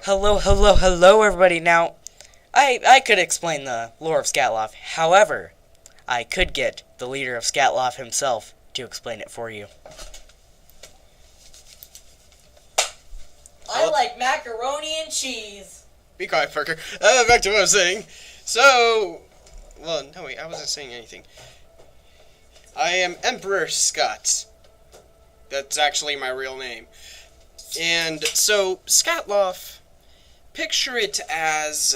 Hello, everybody. Now, I could explain the lore of scatlaf. However, I could get the leader of scatlaf himself to explain it for you. I like macaroni and cheese. Be quiet, Parker. Back to what I was saying. So, well, no, wait, I wasn't saying anything. I am Emperor Scott. That's actually my real name. And so, Scatlaf, picture it as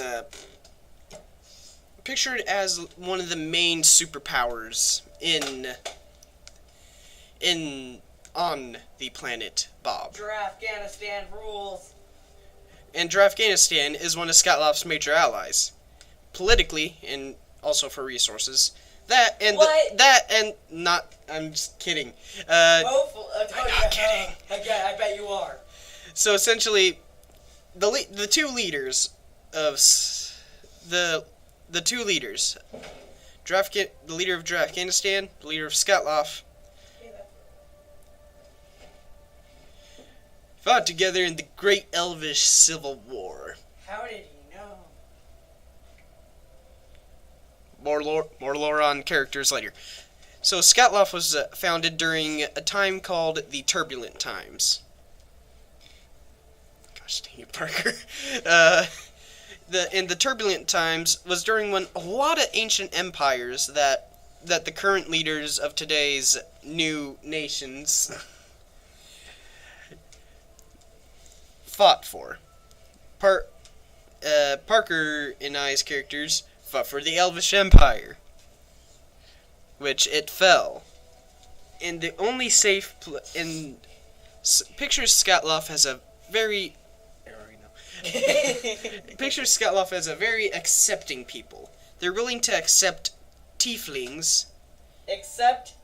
one of the main superpowers on the planet Bob. Afghanistan rules. And Afghanistan is one of Scatlaf's major allies, politically and also for resources. I'm just kidding. I'm not kidding. I bet you are. So essentially, the two leaders of the leader of Afghanistan, the leader of Scatlaf, fought together in the Great Elvish Civil War. How did he know? More lore on characters later. So Scatlaf was founded during a time called the Turbulent Times. Gosh dang it, Parker. The Turbulent Times was during when a lot of ancient empires that the current leaders of today's new nations fought for. Parker and I's characters fought for the Elvish Empire, which it fell. And the only safe picture Scatlaf has a very picture Scatlaf as a very accepting people. They're willing to accept tieflings. Except,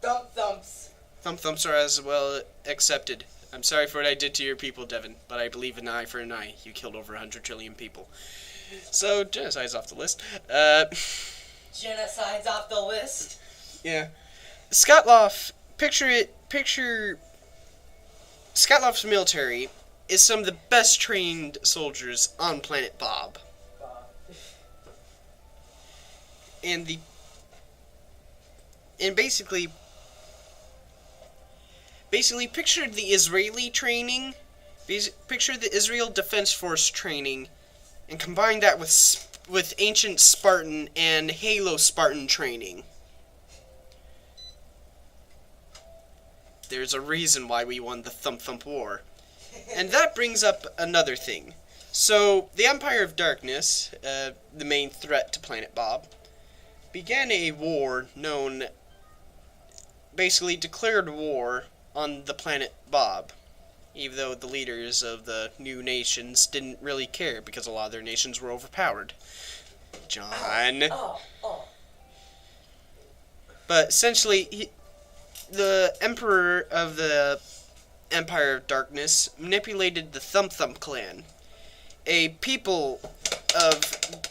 thumps. Thumps are as well accepted. I'm sorry for what I did to your people, Devin, but I believe an eye for an eye. You killed over 100 trillion people. So, genocide's off the list. Genocide's off the list? Yeah. Scatlaf, picture Scatlaf's military is some of the best trained soldiers on planet Bob. And basically picture the Israeli training, picture the Israel Defense Force training, and combine that with ancient Spartan and Halo Spartan training. There's a reason why we won the Thump War. And that brings up another thing. So, the Empire of Darkness, the main threat to Planet Bob, began a war declared war on the planet Bob, even though the leaders of the new nations didn't really care because a lot of their nations were overpowered. John. But essentially, the Emperor of the Empire of Darkness manipulated the Thump clan, a people of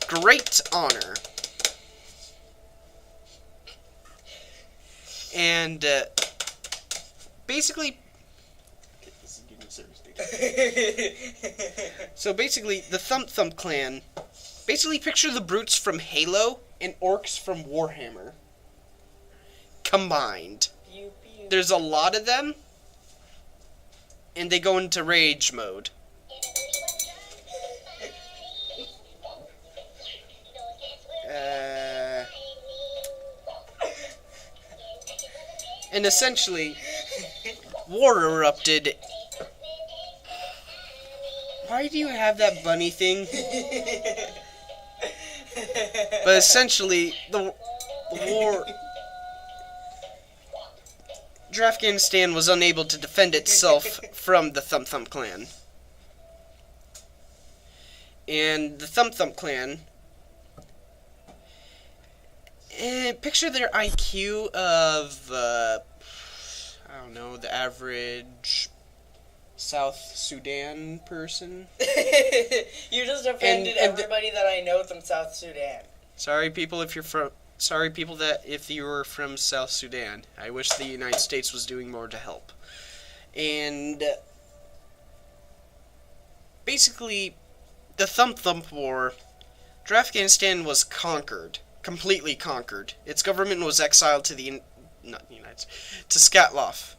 great honor. And basically, so basically, the Thump clan, basically picture the brutes from Halo and orcs from Warhammer combined. There's a lot of them, and they go into rage mode. And essentially, war erupted. Why do you have that bunny thing? But essentially, the war... Afghanistan was unable to defend itself from the Thump clan. And the Thump clan... picture their IQ of, I don't know, the average South Sudan person. You just offended everybody that I know from South Sudan. Sorry, people, if you were from South Sudan. I wish the United States was doing more to help. And basically, the Thump Thump War, Afghanistan was conquered. Completely conquered. Its government was exiled to to Scatlaf.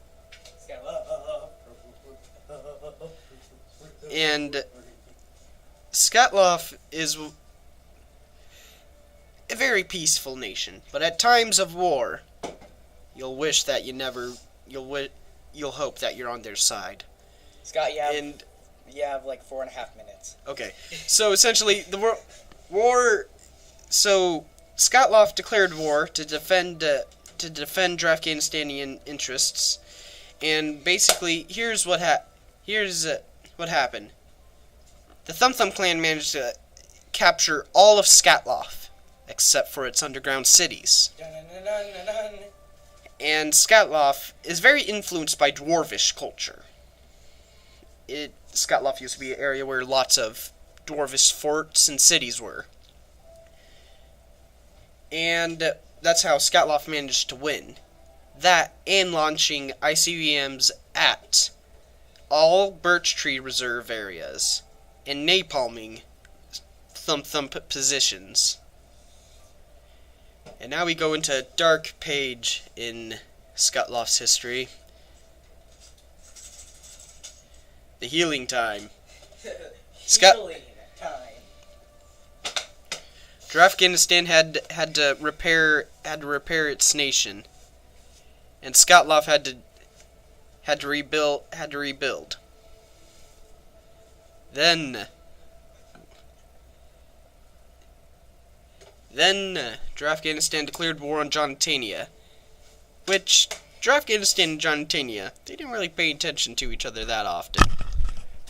And Scatlaf is a very peaceful nation, but at times of war, you'll wish that you'll hope that you're on their side. Scott, you have like 4.5 minutes. Okay, so essentially the war. So Scatlaf declared war to defend Afghanistanian interests, and basically here's what happened. The Thumb Thumb clan managed to capture all of Scatlaf, except for its underground cities. And Scatlaf is very influenced by Dwarvish culture. Scatlaf used to be an area where lots of Dwarvish forts and cities were. And that's how Scatlaf managed to win. That and launching ICBMs at all birch tree reserve areas and napalming Thump Thump positions. And now we go into a dark page in Scatlaf's history. The healing time. Healing time. Afghanistan had to repair its nation, and Scatlaf had to rebuild. Then Afghanistan declared war on Jonatania, which Afghanistan and Jonatania, they didn't really pay attention to each other that often.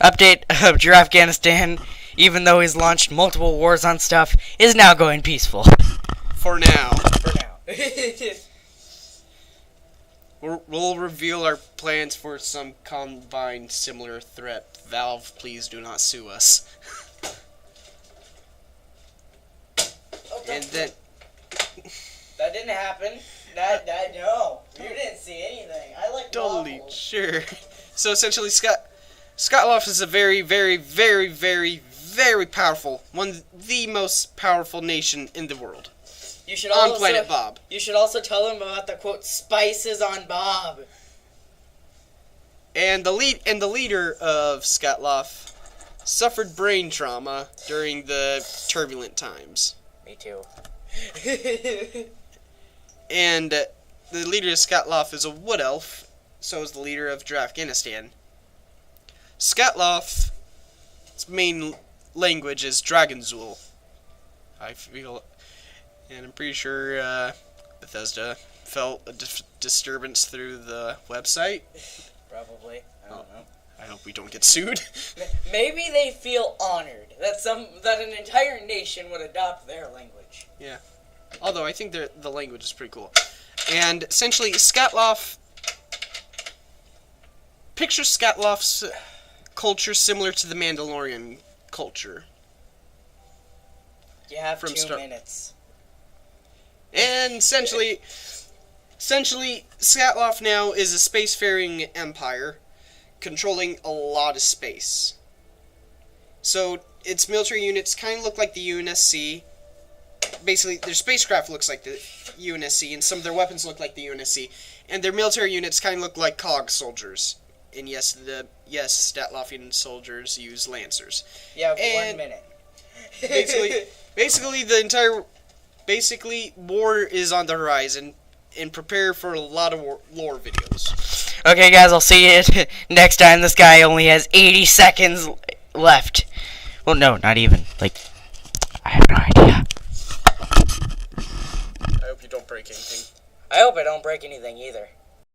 Update of Afghanistan, even though he's launched multiple wars on stuff, is now going peaceful. For now. For now. We'll reveal our plans for some combined similar threat. Valve, please do not sue us. And then... That didn't happen. No. You didn't see anything. I like Totally, waffles. sure. So essentially, Scatlaf is a very, very, very, very, very powerful, one of the most powerful nation in the world. You should on Planet Bob. You should also tell them about the quote spices on Bob. And the leader of Scatlaf suffered brain trauma during the turbulent times. Me too. And the leader of Scatlaf is a wood elf, so is the leader of Afghanistan. Scatlaf's main language is Dragonzool. I feel, and I'm pretty sure Bethesda felt a disturbance through the website. Probably. I don't know. I hope we don't get sued. Maybe they feel honored that an entire nation would adopt their language. Yeah. Although I think the language is pretty cool. And essentially, Scatlaf... Picture Scatlaf's culture similar to the Mandalorian culture. You have 2 minutes. And essentially, Scatlaf now is a spacefaring empire controlling a lot of space. So its military units kind of look like the UNSC. Basically, their spacecraft looks like the UNSC, and some of their weapons look like the UNSC, and their military units kind of look like COG soldiers. And yes, Statlafian soldiers use Lancers. Yeah, 1 minute. Basically, war is on the horizon, and prepare for a lot of lore videos. Okay, guys, I'll see you next time. This guy only has 80 seconds left. Well, no, not even. Like, I have no idea. I hope you don't break anything. I hope I don't break anything either.